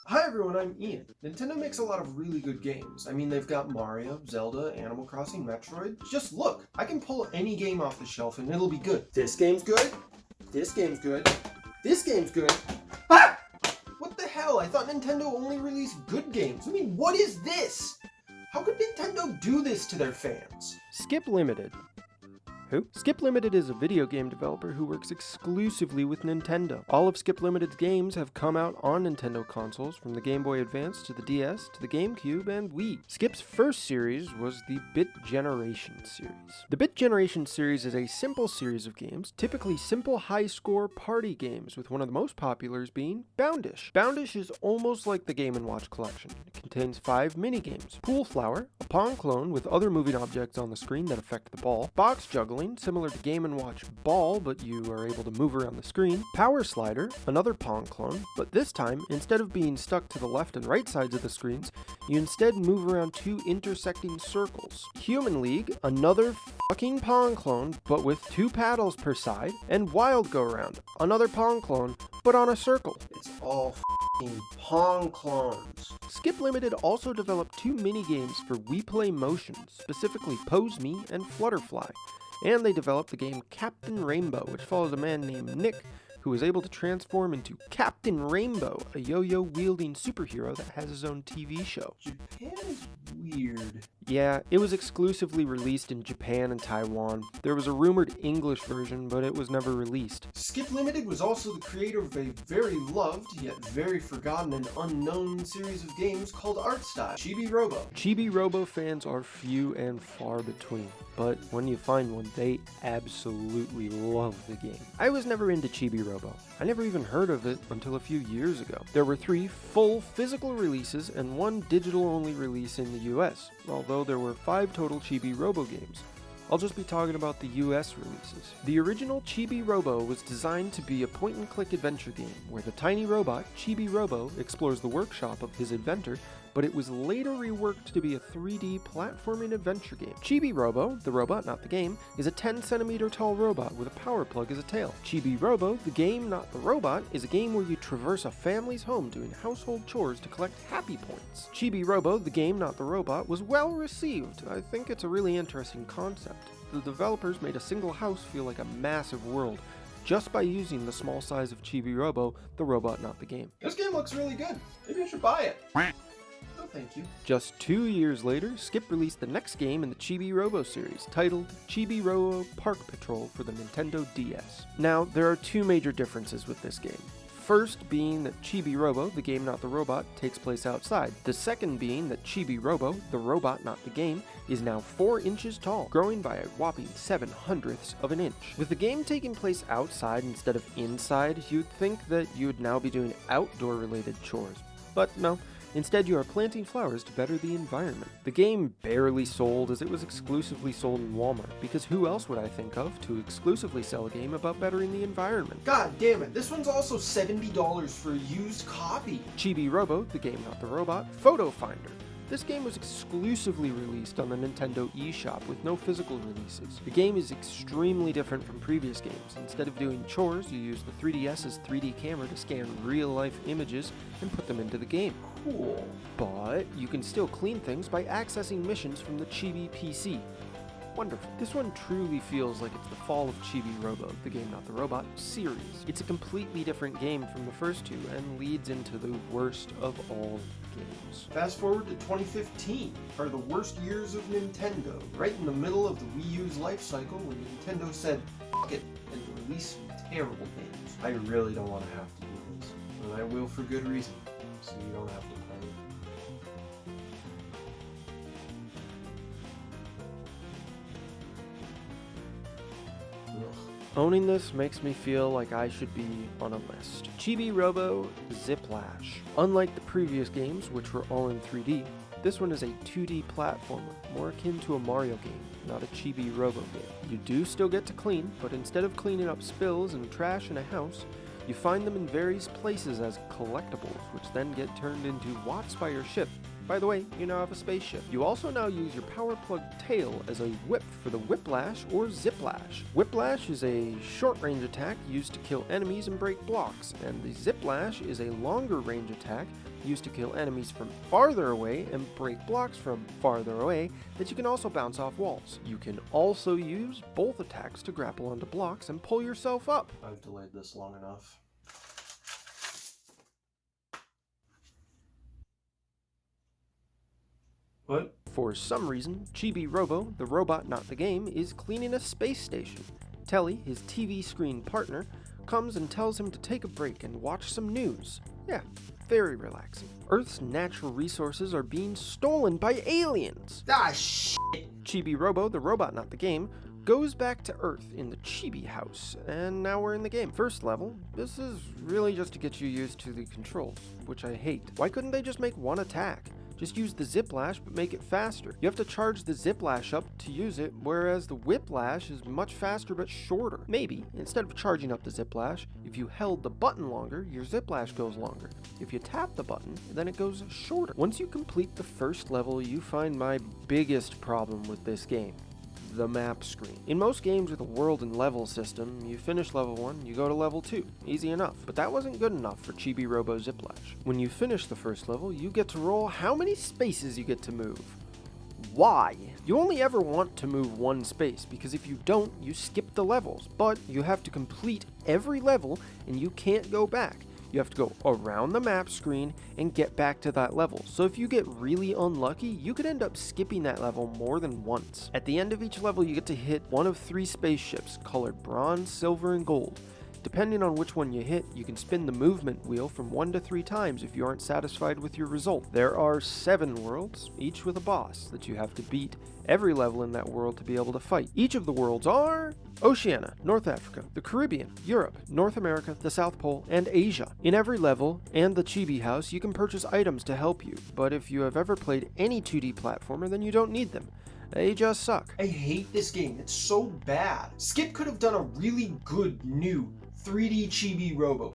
Hi everyone, I'm Ian. Nintendo makes a lot of really good games. I mean, they've got Mario, Zelda, Animal Crossing, Metroid. Just look, I can pull any game off the shelf and it'll be good. This game's good. This game's good. This game's good. Ah! What the hell? I thought Nintendo only released good games. I mean, what is this? How could Nintendo do this to their fans? Skip Limited. Who? Skip Limited is a video game developer who works exclusively with Nintendo. All of Skip Limited's games have come out on Nintendo consoles, from the Game Boy Advance to the DS to the GameCube and Wii. Skip's first series was the Bit Generation series. The Bit Generation series is a simple series of games, typically simple high-score party games, with one of the most populars being Boundish. Boundish is almost like the Game & Watch collection. It contains 5 mini-games: Pool Flower, a Pong clone with other moving objects on the screen that affect the ball; Box Juggling, similar to Game & Watch Ball, but you are able to move around the screen; Power Slider, another Pong clone, but this time, instead of being stuck to the left and right sides of the screens, you instead move around 2 intersecting circles; Human League, another fucking Pong clone, but with 2 paddles per side; and Wild Go Round, another Pong clone, but on a circle. It's all f***ing Pong clones. Skip Limited also developed 2 mini-games for Wii Play Motion, specifically Pose Me and Flutterfly. And they developed the game Captain Rainbow, which follows a man named Nick who is able to transform into Captain Rainbow, a yo-yo wielding superhero that has his own TV show. Japan is weird. Yeah, it was exclusively released in Japan and Taiwan. There was a rumored English version, but it was never released. Skip Limited was also the creator of a very loved, yet very forgotten and unknown series of games called Art Style, Chibi-Robo. Chibi-Robo fans are few and far between, but when you find one, they absolutely love the game. I was never into Chibi-Robo. I never even heard of it until a few years ago. There were 3 full physical releases and 1 digital-only release in the US, although there were 5 total Chibi-Robo games. I'll just be talking about the US releases. The original Chibi-Robo was designed to be a point-and-click adventure game, where the tiny robot, Chibi-Robo, explores the workshop of his inventor, but it was later reworked to be a 3D platforming adventure game. Chibi-Robo, the robot, not the game, is a 10cm tall robot with a power plug as a tail. Chibi-Robo, the game, not the robot, is a game where you traverse a family's home doing household chores to collect happy points. Chibi-Robo, the game, not the robot, was well received. I think it's a really interesting concept. The developers made a single house feel like a massive world, just by using the small size of Chibi-Robo, the robot, not the game. This game looks really good. Maybe I should buy it. No, thank you. Just 2 years later, Skip released the next game in the Chibi-Robo series, titled Chibi-Robo Park Patrol for the Nintendo DS. Now, there are 2 major differences with this game. First being that Chibi-Robo, the game not the robot, takes place outside. The second being that Chibi-Robo, the robot not the game, is now 4 inches tall, growing by a whopping 7/100ths of an inch. With the game taking place outside instead of inside, you'd think that you would now be doing outdoor related chores. But no. Instead, you are planting flowers to better the environment. The game barely sold, as it was exclusively sold in Walmart, because who else would I think of to exclusively sell a game about bettering the environment? God damn it, this one's also $70 for a used copy. Chibi-Robo, the game not the robot, Photo Finder. This game was exclusively released on the Nintendo eShop with no physical releases. The game is extremely different from previous games. Instead of doing chores, you use the 3DS's 3D camera to scan real-life images and put them into the game. Cool. But you can still clean things by accessing missions from the Chibi PC. Wonderful. This one truly feels like it's the fall of Chibi-Robo, the game not the robot, series. It's a completely different game from the first 2 and leads into the worst of all games. Fast forward to 2015, are the worst years of Nintendo, right in the middle of the Wii U's life cycle when Nintendo said, "F*** it," and released some terrible games. I really don't want to have to do this, and I will for good reason, so you don't have to play it. Owning this makes me feel like I should be on a list. Chibi-Robo Lash. Unlike the previous games, which were all in 3D, this one is a 2D platformer, more akin to a Mario game, not a Chibi-Robo game. You do still get to clean, but instead of cleaning up spills and trash in a house, you find them in various places as collectibles, which then get turned into watts by your ship By the way, you now have a spaceship. You also now use your power plug tail as a whip for the Whiplash or Ziplash. Whiplash is a short-range attack used to kill enemies and break blocks, and the Ziplash is a longer-range attack used to kill enemies from farther away and break blocks from farther away that you can also bounce off walls. You can also use both attacks to grapple onto blocks and pull yourself up. I've delayed this long enough. What? For some reason, Chibi-Robo, the robot not the game, is cleaning a space station. Telly, his TV screen partner, comes and tells him to take a break and watch some news. Yeah, very relaxing. Earth's natural resources are being stolen by aliens. Ah, shit! Chibi-Robo, the robot not the game, goes back to Earth in the Chibi house, and now we're in the game. First level, this is really just to get you used to the controls, which I hate. Why couldn't they just make one attack? Just use the Ziplash, but make it faster. You have to charge the Ziplash up to use it, whereas the Whiplash is much faster but shorter. Maybe, instead of charging up the Ziplash, if you held the button longer, your Ziplash goes longer. If you tap the button, then it goes shorter. Once you complete the first level, you find my biggest problem with this game. The map screen. In most games with a world and level system, you finish level 1, you go to level 2. Easy enough. But that wasn't good enough for Chibi-Robo Ziplash. When you finish the first level, you get to roll how many spaces you get to move. Why? You only ever want to move one space, because if you don't, you skip the levels. But you have to complete every level, and you can't go back. You have to go around the map screen and get back to that level. So if you get really unlucky, you could end up skipping that level more than once. At the end of each level, you get to hit one of 3 spaceships, colored bronze, silver, and gold. Depending on which one you hit, you can spin the movement wheel from 1 to 3 times if you aren't satisfied with your result. There are 7 worlds, each with a boss that you have to beat every level in that world to be able to fight. Each of the worlds are Oceania, North Africa, the Caribbean, Europe, North America, the South Pole, and Asia. In every level and the Chibi house, you can purchase items to help you, but if you have ever played any 2D platformer, then you don't need them. They just suck. I hate this game. It's so bad. Skip could have done a really good new 3D Chibi-Robo.